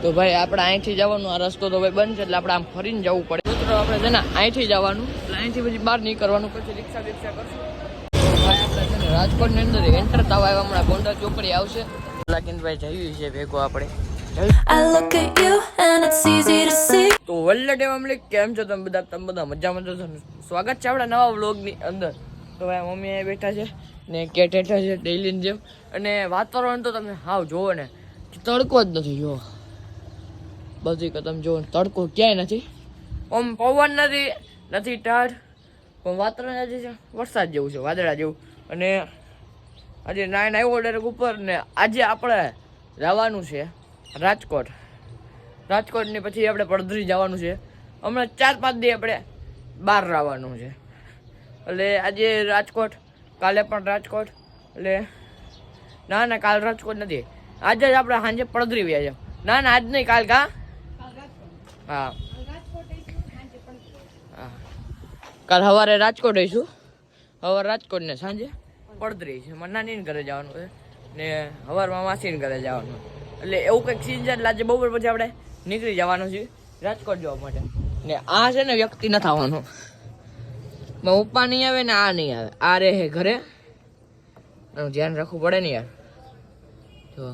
તો ભાઈ આપણે અહીંથી જવાનું, આ રસ્તો તો ભાઈ બંધ છે એટલે આપણે આમ ફરીને જવું પડે. મિત્રો આપણે છે ને અહીંથી જવાનું એટલે અહીંથી પછી બહાર નીકળવાનું, પછી રિક્ષા કરશું. ભાઈ આપણે છે ને રાજકોટની અંદર એન્ટર થવા આવ્યા, હમણાં ગોંડા ચોકડી આવશે. લાગીનભાઈ જઈએ છે ભેગો આપણે. તો વલ્લડ એમ કેમ છો તમે બધા મજામાં છો? સ્વાગત છે આપણા નવા વ્લોગની અંદર. તો ભાઈ મમ્મી અહીંયા બેઠા છે ને કેટ હેઠા છે ડેઈલીની જેમ. અને વાતાવરણ તો તમે હાવ જોવો ને, તડકો જ નથી. જોવો બધી કે તમે જોવો તડકો ક્યાંય નથી, આમ પવન નથી ટાઢ, પણ વાતાવરણ આજે છે વરસાદ જેવું છે, વાદળા જેવું. અને આજે 9 આવ્યો ડાયરેક્ટ ઉપર. ને આજે આપણે જવાનું છે રાજકોટની પછી આપણે પડધરી જવાનું છે. હમણાં 4-5 દી આપણે બહાર રહેવાનું છે. એટલે આજે રાજકોટ, કાલે પણ રાજકોટ. એટલે ના કાલ રાજકોટ નથી, આજે જ આપણે સાંજે પડધરી વ્યા છે. ના આજ નહીં, કાલ હા કાલ સવારે રાજકોટ રહીશું, સવારે રાજકોટ ને સાંજે પડધરી છે. મારે નાની ઘરે જવાનું છે ને સવારમાં માસીને ઘરે જવાનું. એટલે એવું કંઈક સીન છે. એટલે આજે બપોર પછી આપણે નીકળી જવાનું છે રાજકોટ જવા માટે. ને આ છે ને વ્યક્તિ નથી આવવાનું, પપ્પા નહીં આવે ને આ નહીં આવે, આ રહે ઘરે. એનું ધ્યાન રાખવું પડે ને યાર. જો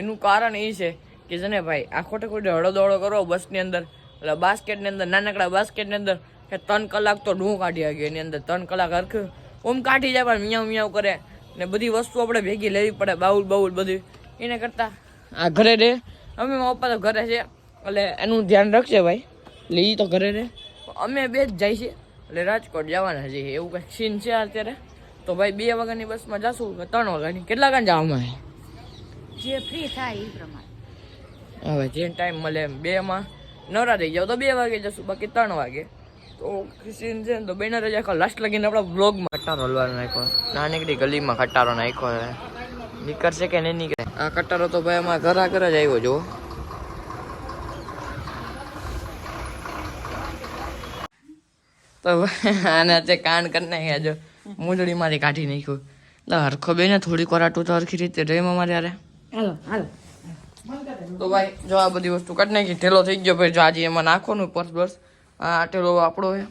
એનું કારણ એ છે કે છે ને ભાઈ આ ખોટે હળોદોડો કરો બસની અંદર, એટલે બાસ્કેટની અંદર, નાનકડા બાસ્કેટની અંદર કે 3 કલાક તો ઢૂં કાઢી શકીએ. એની અંદર 3 કલાક હરખું ઓમ કાઢી જાય, પણ મિયાવ કરે ને બધી વસ્તુ આપણે ભેગી લેવી પડે, બાઉલ બધી. એને કરતાં આ ઘરે રહે. અમે પપ્પા તો ઘરે છે એટલે એનું ધ્યાન રાખશે ભાઈ, એટલે એ તો ઘરે રહે. અમે બે જ જાય છે એટલે રાજકોટ જવાના છીએ. એવું કંઈક સીન છે અત્યારે. તો ભાઈ 2 વાગ્યાની બસમાં જશું કે 3 વાગ્યાની, કેટલા કાન જવામાં જે ફ્રી થાય એ પ્રમાણે. હવે જે ટાઈમ મળે એમ. 2માં નવરા થઈ જાવ તો 2 વાગે જશું, બાકી 3 વાગે. તો સીન છે ને તો બેનર જ આખો લાસ્ટ લગીને આપણા બ્લોગમાં ખટારો હલવાનો નાખ્યો, નાનકડી ગલીમાં ખટારો નાખ્યો. નીકળશે કે નહીં નીકળે આ ખટારો? તો ભાઈ અમારા ઘર જ આવ્યો જો. તો આને તે કાન કરી નાખ્યા, જો મૂંદડીમાંથી કાઢી નાખ્યું. એટલે હરખો બેને થોડીક વાર આટું તો હરખી રીતે રેમ અમારે યારે. હાલો તો ભાઈ જો આ બધી વસ્તુ કાઢી નાખી, ઠેલો થઈ ગયો. ભાઈ જો આજે એમાં નાખવાનું પર્સ. આ ઠેલો આપણો છે,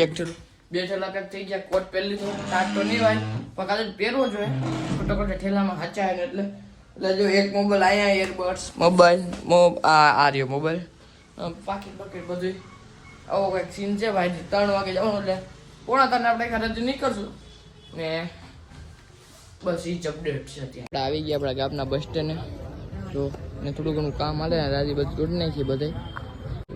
એક ઠેલો 2 ઠેલા પેક થઈ ગયા. કોટ પહેરી લીધો, ટાટ તો નહીં ભાઈ, પણ કાલે પહેરવો જોઈએ. ખોટો ઠેલામાં હાચા ને એટલે જો એક મોબાઈલ અહીંયા, એરબડ્સ મોબાઈલ આ રહ્યો મોબાઈલ, પાકીટ બધું. આવો કંઈક સીન છે ભાઈ. 3 વાગે જવાનું એટલે 2:45 આપણે ઘરેથી નીકળશું ને બસ એ જ અપડેટ છે. અત્યારે આવી ગયા આપણા ગામના બસ સ્ટેન્ડે. જો ને થોડું ઘણું કામ હાલે ને રાજી બધી જોડી નાખીએ બધે.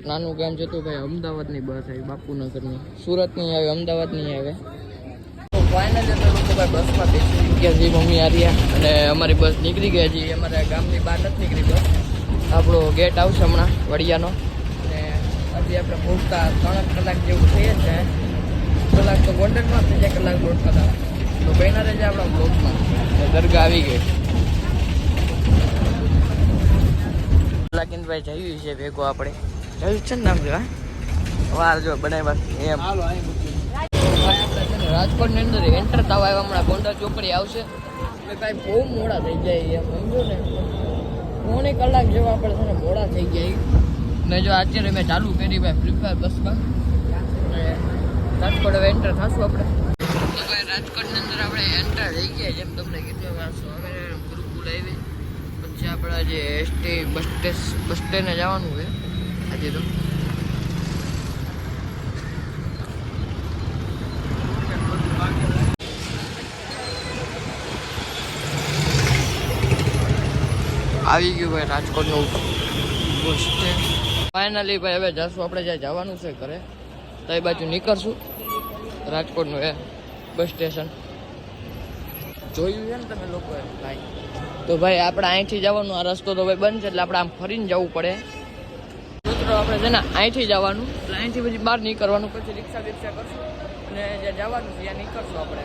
નાનું કામ છે તો ભાઈ અમદાવાદની બસ આવી, બાપુનગરની. સુરત નહીં આવે, અમદાવાદ નહીં આવે. તો ફાઇનલી અમે લોકો ભાઈ બસમાં બેસી ગયા છીએ, મમ્મી આર્યા, અને અમારી બસ નીકળી ગયા છે. અમારા ગામની બહાર નથી નીકળી બસ. આપણો ગેટ આવશે હમણાં વડિયાનો. અને હજી આપણે પહોંચતા 3 કલાક જેવું થઈ જ જાય. કલાક તો ગોંડલમાં થઈ જાય, કલાક 1.5 કલાક. તો બહેના રહે છે આપણા બ્લોકમાં. દરગાહ આવી ગઈ. લાગીનભાઈ જયું છે ભેગો આપણે. જયું છે ને નામ જો વાર જો બનાવ્યા એમ. રાજકોટની અંદર એન્ટર થવા આવ્યા, હમણાં ગોંડા ચોકડી આવશે. એટલે કાંઈ બહુ મોડા થઈ જાય એમ સમજો ને. 3 કલાક જેવા આપણે છે ને મોડા થઈ ગયા. ને જો અત્યારે મેં ચાલુ કરી ભાઈ ફ્રી ફાયર બસમાં. રાજકોટ હવે એન્ટર થશું આપણે. તો ભાઈ રાજકોટની અંદર આપણે એન્ટર થઈ ગયા, જેમ તમને કીધું સ્વામિનારાયણ ગુરુકુળ આવી. પછી આપણે જે એસટી બસ સ્ટેન્ડે જવાનું છે આજે. તો આવી ગયું ભાઈ રાજકોટનું બસ સ્ટેન્ડ. ફાઇનલી ભાઈ હવે જશું આપણે જ્યાં જવાનું છે ઘરે, તો એ બાજુ નીકળશું. રાજકોટનું એ બસ સ્ટેશન જોયું છે ને તમે લોકોએ ભાઈ. તો ભાઈ આપણે અહીંથી જવાનું, આ રસ્તો તો ભાઈ બંધ છે એટલે આપણે આમ ફરીને જવું પડે. મિત્રો આપણે છે ને અહીંથી જવાનું, એટલે અહીંથી પછી બહાર નીકળવાનું, પછી રિક્ષા કરશું અને જ્યાં જવાનું છે ત્યાં નીકળશું આપણે.